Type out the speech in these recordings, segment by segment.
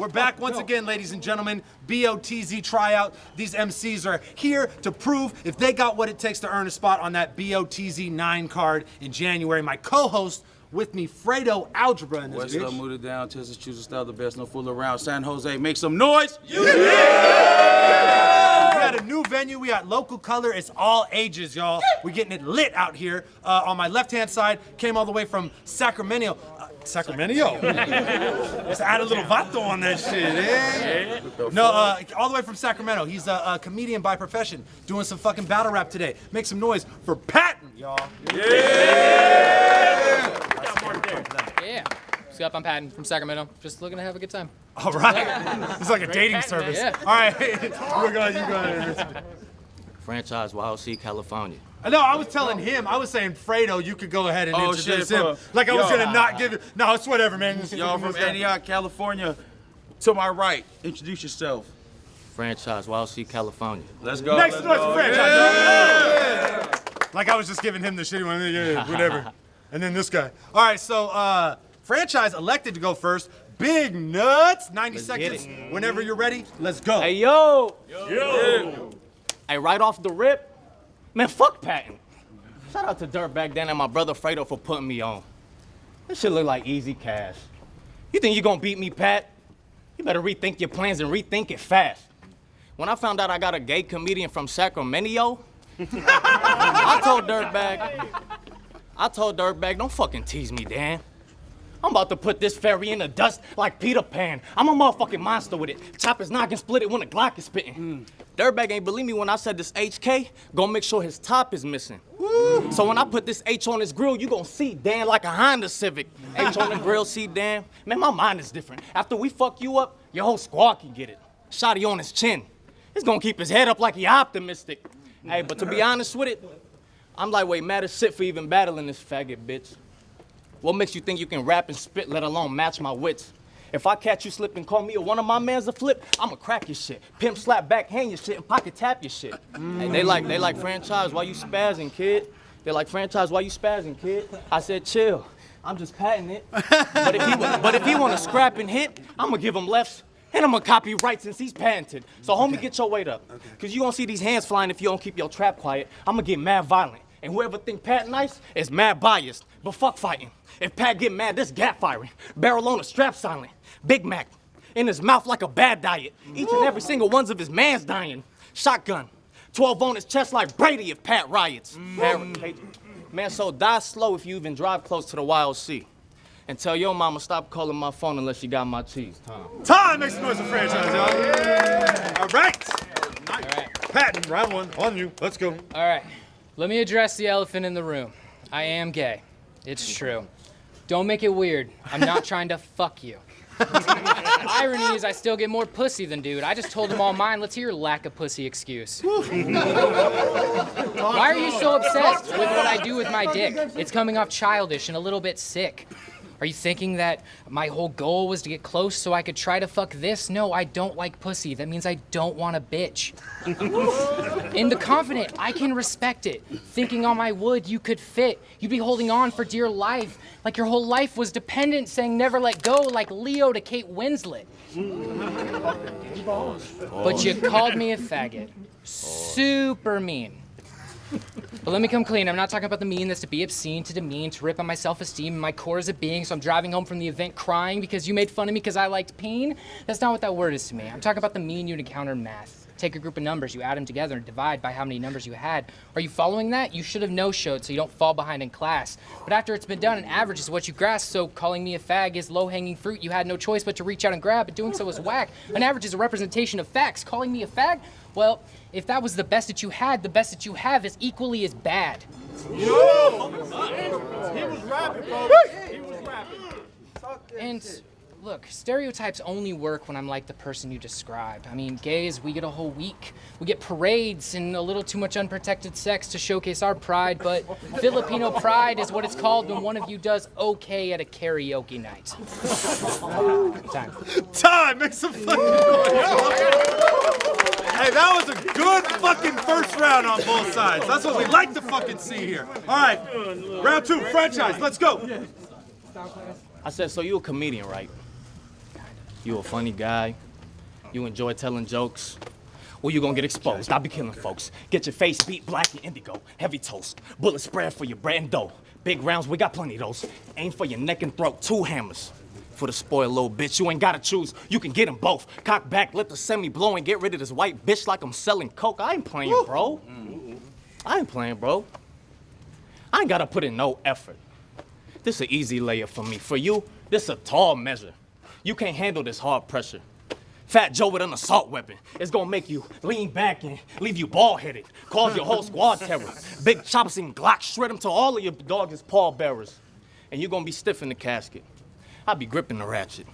we're back once again, ladies and gentlemen. BOTZ Tryout. These MCs are here to prove if they got what it takes to earn a spot on that BOTZ 9 card in January. My co-host with me, Fredo Algebra in this West bitch. Up, move it down, Texas, choose a style, the best, no fool around. San Jose, make some noise! We got a new venue, we got local color, it's all ages, y'all. We're getting it lit out here. On my left-hand side, came all the way from Sacramento. Sacramento? Let's add a little vato on that shit, eh? No, all the way from Sacramento. He's a comedian by profession, doing some fucking battle rap today. Make some noise for Patton, y'all. Yeah. What's up? I'm Patton from Sacramento. Just looking to have a good time. All right. It's like a dating service. Yeah. All right. You go ahead. Franchise YOC California. No, I was telling him. I was saying, Fredo, you could go ahead and introduce him. Shit, like I was gonna not give you. No, it's whatever, man. Y'all from Antioch, California. To my right, introduce yourself. Franchise YOC California. Let's go. Next let's noise go. for franchise. Yeah. Like I was just giving him the shitty one. Yeah, whatever. And then this guy. All right, so franchise elected to go first. Big nuts. 90 seconds. Whenever you're ready, let's go. Hey, yo! Hey, right off the rip, man, fuck Patton. Shout out to Dirtbag Dan and my brother Fredo for putting me on. This shit look like easy cash. You think you gonna beat me, Pat? You better rethink your plans and rethink it fast. When I found out I got a gay comedian from Sacramento, I told Dirtbag, don't fucking tease me, Dan. I'm about to put this fairy in the dust like Peter Pan. I'm a motherfucking monster with it. Chop his noggin, split it when the Glock is spitting. Dirtbag ain't believe me when I said this HK gonna make sure his top is missing. So when I put this H on his grill, you gonna see Dan like a Honda Civic. H on the grill, see Dan? Man, my mind is different. After we fuck you up, your whole squad can get it. Shotty on his chin. It's gonna keep his head up like he optimistic. Hey, but to be honest with it, I'm lightweight mad as shit for even battling this faggot bitch. What makes you think you can rap and spit, let alone match my wits? If I catch you slipping, call me or one of my mans a flip, I'ma crack your shit. Pimp slap backhand your shit and pocket tap your shit. Hey, they like franchise, why you spazzing, kid? They like franchise, why you spazzing, kid? I said chill, I'm just patting it. But if he wanna scrap and hit, I'ma give him lefts and I'ma copyright since he's patented. So homie, get your weight up. Cause you gonna see these hands flying if you don't keep your trap quiet. I'ma get mad violent. And whoever think Pat nice is mad biased. But fuck fighting. If Pat get mad, this gap firing. Barrel on a strap silent. Big Mac in his mouth like a bad diet. Each and every single one's of his man's dying. Shotgun. 12 on his chest like Brady if Pat riots. Man, so die slow if you even drive close to the YOC. And tell your mama stop calling my phone unless she got my cheese. Time makes noise for franchise, y'all. Yeah. All right. Patton, round one on you. Let's go. All right. Let me address the elephant in the room. I am gay. It's true. Don't make it weird. I'm not trying to fuck you. Irony is I still get more pussy than dude. I just told him all mine. Let's hear your lack of pussy excuse. Why are you so obsessed with what I do with my dick? It's coming off childish and a little bit sick. Are you thinking that my whole goal was to get close so I could try to fuck this? No, I don't like pussy. That means I don't want a bitch. In the confident, I can respect it. Thinking on my wood, you could fit. You'd be holding on for dear life, like your whole life was dependent, saying never let go, like Leo to Kate Winslet. But you called me a faggot. Super mean. But let me come clean. I'm not talking about the mean that's to be obscene, to demean, to rip on my self-esteem and my core as a being, so I'm driving home from the event crying because you made fun of me because I liked peen. That's not what that word is to me. I'm talking about the mean you'd encounter in math. Take a group of numbers, you add them together and divide by how many numbers you had. Are you following that? You should have no-showed so you don't fall behind in class. But after it's been done, an average is what you grasp, so calling me a fag is low-hanging fruit. You had no choice but to reach out and grab, but doing so is whack. An average is a representation of facts. Calling me a fag? Well, if that was the best that you had, the best that you have is equally as bad. Yo! He was rapping, folks. He was rapping. And look, stereotypes only work when I'm like the person you describe. I mean, gays, we get a whole week. We get parades and a little too much unprotected sex to showcase our pride, but Filipino pride is what it's called when one of you does okay at a karaoke night. Time, make some fucking noise. Hey, that was a good fucking first round on both sides. That's what we like to fucking see here. All right, round two, franchise, let's go. I said, so you a comedian, right? You a funny guy. You enjoy telling jokes. Well, you gonna get exposed. I be killing folks. Get your face beat black and indigo. Heavy toast. Bullet spread for your bread and dough. Big rounds, we got plenty of those. Aim for your neck and throat. 2 hammers. For the spoiled little bitch, you ain't gotta choose. You can get them both. Cock back, let the semi blow and get rid of this white bitch like I'm selling coke. I ain't playing, bro. I ain't playing, bro. I ain't gotta put in no effort. This an easy layup for me. For you, this a tall measure. You can't handle this hard pressure. Fat Joe with an assault weapon. It's gonna make you lean back and leave you bald-headed. Cause your whole squad terror. Big choppers and Glocks shred them to all of your dogs as pallbearers. And you gonna be stiff in the casket. I be gripping the ratchet.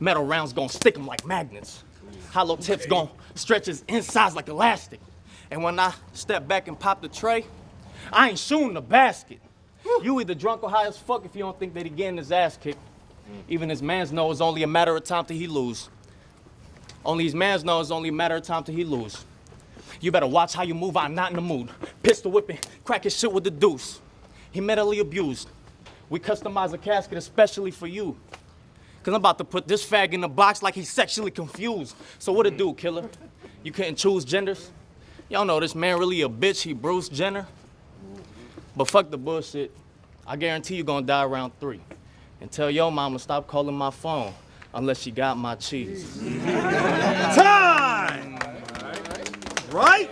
Metal rounds gonna stick them like magnets. Hollow tips gonna stretch his insides like elastic. And when I step back and pop the tray, I ain't shooting the basket. You either drunk or high as fuck if you don't think that he getting his ass kicked. Even his mans know it's only a matter of time till he lose. Only his mans know it's only a matter of time till he lose. You better watch how you move, I'm not in the mood. Pistol whipping, crack his shit with the deuce. He mentally abused. We customize a casket especially for you. Cause I'm about to put this fag in the box like he's sexually confused. So what it do, killer? You couldn't choose genders? Y'all know this man really a bitch, he Bruce Jenner. But fuck the bullshit. I guarantee you gonna die around 3. And tell your mama stop calling my phone unless she got my cheese. Time! Right?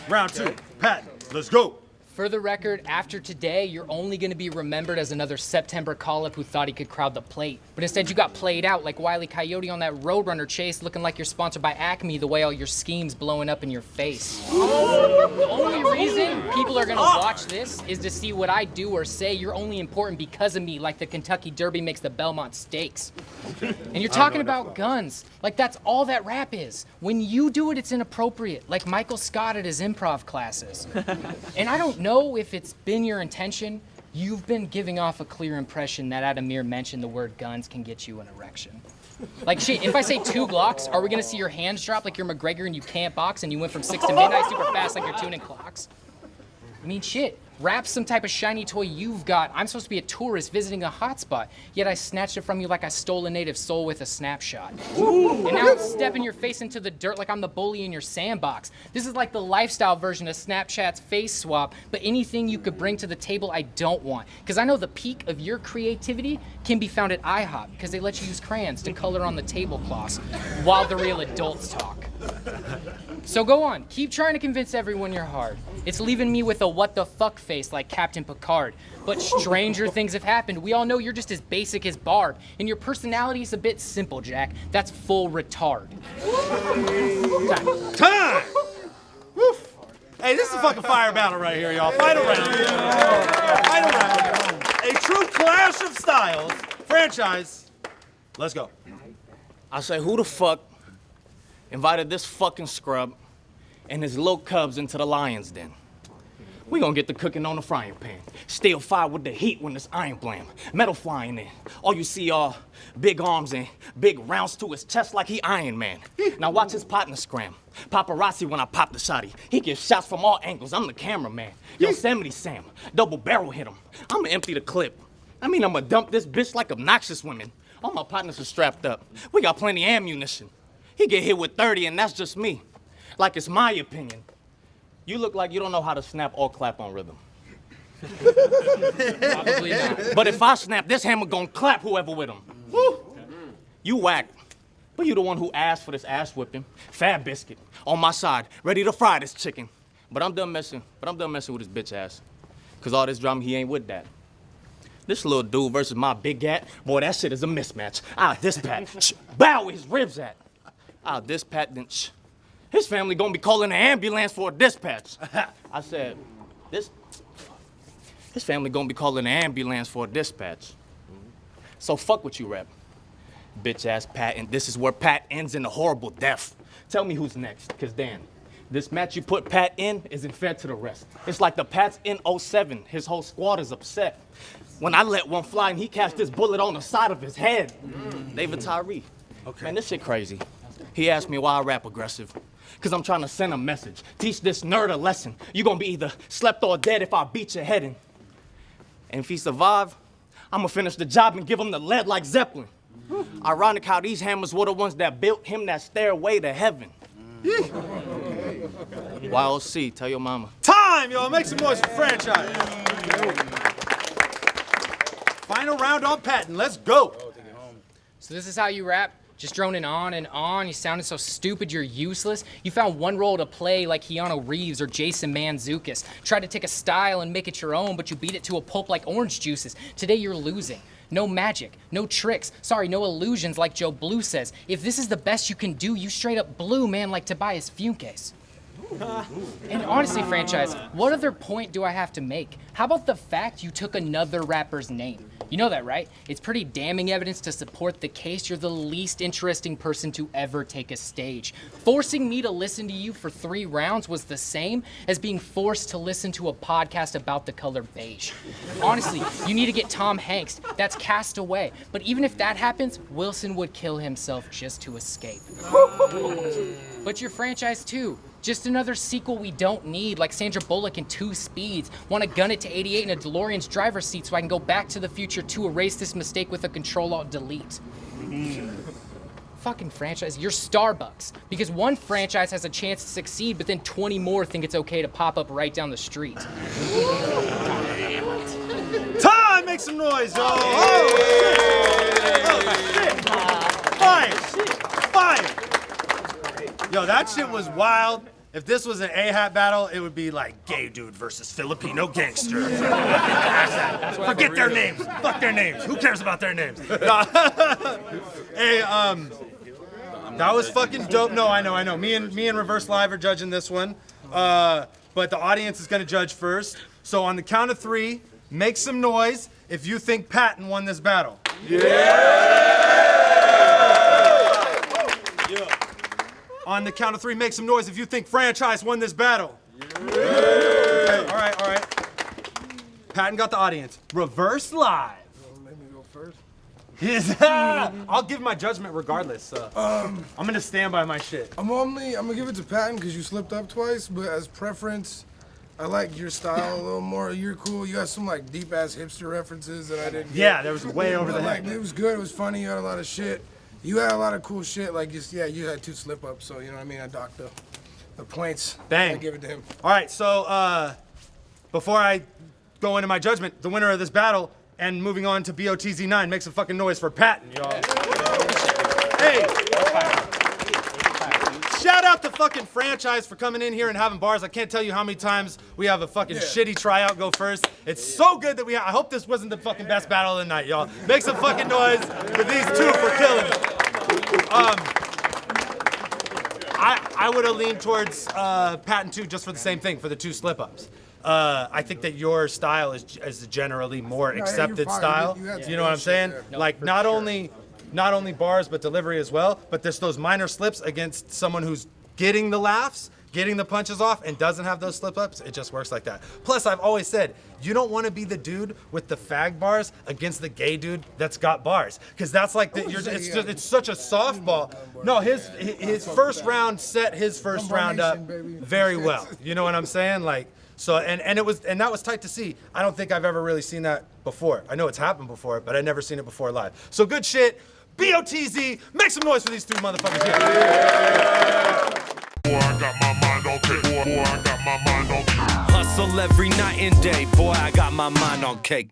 Round 2. Patton, let's go. For the record, after today, you're only going to be remembered as another September call-up who thought he could crowd the plate. But instead, you got played out like Wile E. Coyote on that Roadrunner chase, looking like you're sponsored by Acme the way all your schemes blowing up in your face. The only reason people are going to watch this is to see what I do or say. You're only important because of me, like the Kentucky Derby makes the Belmont Stakes. And you're talking about guns, like that's all that rap is. When you do it, it's inappropriate, like Michael Scott at his improv classes. And I don't know if it's been your intention, you've been giving off a clear impression that at a mere mention the word guns can get you an erection. Like shit, if I say 2 Glocks, are we gonna see your hands drop like you're McGregor and you can't box and you went from 6 to midnight super fast like you're tuning clocks? I mean shit, rap's some type of shiny toy you've got. I'm supposed to be a tourist visiting a hotspot, yet I snatched it from you like I stole a native soul with a snapshot. And now I'm stepping your face into the dirt like I'm the bully in your sandbox. This is like the lifestyle version of Snapchat's face swap, but anything you could bring to the table I don't want. Because I know the peak of your creativity can be found at IHOP, because they let you use crayons to color on the tablecloths while the real adults talk. So go on, keep trying to convince everyone you're hard. It's leaving me with a what the fuck face like Captain Picard. But stranger things have happened. We all know you're just as basic as Barb. And your personality is a bit simple, Jack. That's full retard. Time! Woof. Hey, this is a fucking fire battle right here, y'all. Fight around. Fight around. A true clash of styles. Franchise. Let's go. I say, who the fuck invited this fucking scrub and his little cubs into the lion's den? We gonna get the cooking on the frying pan. Still fire with the heat when it's iron blam. Metal flying in. All you see are big arms and big rounds to his chest like he Iron Man. Now watch his partner scram. Paparazzi when I pop the shotty. He gets shots from all angles. I'm the cameraman. Yosemite Sam. Double barrel hit him. I'ma empty the clip. I'ma dump this bitch like obnoxious women. All my partners are strapped up. We got plenty of ammunition. He get hit with 30 and that's just me. Like it's my opinion. You look like you don't know how to snap or clap on rhythm. Probably not. But if I snap, this hammer gonna clap whoever with him. Woo. You whack. But you the one who asked for this ass whipping. Fat biscuit on my side, ready to fry this chicken. But I'm done messing with his bitch ass. Cause all this drama, he ain't with that. This little dude versus my big gat, boy, that shit is a mismatch. Dispatch. Bow where his ribs at. Dispatch, then his family gonna be calling an ambulance for a dispatch. I said, his family gonna be calling an ambulance for a dispatch. So fuck what you rap. Bitch ass Patton, this is where Pat ends in a horrible death. Tell me who's next, cause Dan, this match you put Pat in isn't fair to the rest. It's like the Pats in 07, his whole squad is upset. When I let one fly and he cast this bullet on the side of his head. David Tyree. Okay. Man, this shit crazy. He asked me why I rap aggressive. Cause I'm trying to send a message. Teach this nerd a lesson. You gonna be either slept or dead if I beat your head in. And if he survive, I'ma finish the job and give him the lead like Zeppelin. Ironic how these hammers were the ones that built him that stairway to heaven. YOC, tell your mama. Time, y'all. Make some noise for franchise. Final round on Patton. Let's go. So this is how you rap? Just droning on and on. You sounded so stupid, you're useless. You found one role to play like Keanu Reeves or Jason Mantzoukas. Tried to take a style and make it your own, but you beat it to a pulp like orange juices. Today you're losing. No magic, no tricks, sorry, no illusions like Joe Blue says. If this is the best you can do, you straight up blew, man, like Tobias Fuentes. And honestly, franchise, what other point do I have to make? How about the fact you took another rapper's name? You know that, right? It's pretty damning evidence to support the case you're the least interesting person to ever take a stage. Forcing me to listen to you for 3 rounds was the same as being forced to listen to a podcast about the color beige. Honestly, you need to get Tom Hanks. That's Cast Away. But even if that happens, Wilson would kill himself just to escape. But your franchise too. Just another sequel we don't need, like Sandra Bullock in 2 Speeds. Want to gun it to 88 in a DeLorean's driver's seat so I can go back to the future to erase this mistake with a Control-Alt-Delete. Fucking franchise, you're Starbucks. Because one franchise has a chance to succeed, but then 20 more think it's okay to pop up right down the street. Time, make some noise, y'all. Oh, shit. Fire. Yo, that shit was wild. If this was an A-hat battle, it would be like gay dude versus Filipino gangster. Forget their names. Fuck their names. Who cares about their names? No. Hey, that was fucking dope. No, I know. Me and Reverse Live are judging this one. But the audience is gonna judge first. So on the count of 3, make some noise if you think Patton won this battle. On the count of 3, make some noise if you think franchise won this battle. Okay, all right. Patton got the audience. Reverse Live. Let me go first. I'll give my judgment regardless. I'm gonna stand by my shit. I'm gonna give it to Patton because you slipped up twice, but as preference, I like your style a little more. You're cool. You got some like deep ass hipster references that I didn't get. Yeah, there was way over the head. Like, it was good. It was funny. You had a lot of shit. You had a lot of cool shit. Like you had 2 slip ups. So you know what I mean. I docked the points. Bang. I give it to him. All right. So before I go into my judgment, the winner of this battle and moving on to BOTZ 9, make some fucking noise for Patton, y'all. Hey. Shout out to fucking franchise for coming in here and having bars. I can't tell you how many times we have a fucking shitty tryout go first. It's so good that I hope this wasn't the fucking best battle of the night, y'all. Make some fucking noise for these 2 for killing it. I would have leaned towards Patton 2 just for the same thing, for the 2 slip-ups. I think that your style is a generally more accepted style. You know what I'm saying? Like not only bars, but delivery as well. But there's those minor slips against someone who's getting the laughs, getting the punches off, and doesn't have those slip-ups. It just works like that. Plus, I've always said, you don't want to be the dude with the fag bars against the gay dude that's got bars. Because that's like, it's such a softball. No, his first round set his first round up very well. You know what I'm saying? Like, so, and that was tight to see. I don't think I've ever really seen that before. I know it's happened before, but I've never seen it before live. So good shit. BOTZ, make some noise for these 2 motherfuckers here. Boy, I got my mind on cake. Boy, I got my mind on cake. Hustle every night and day. Boy, I got my mind on cake.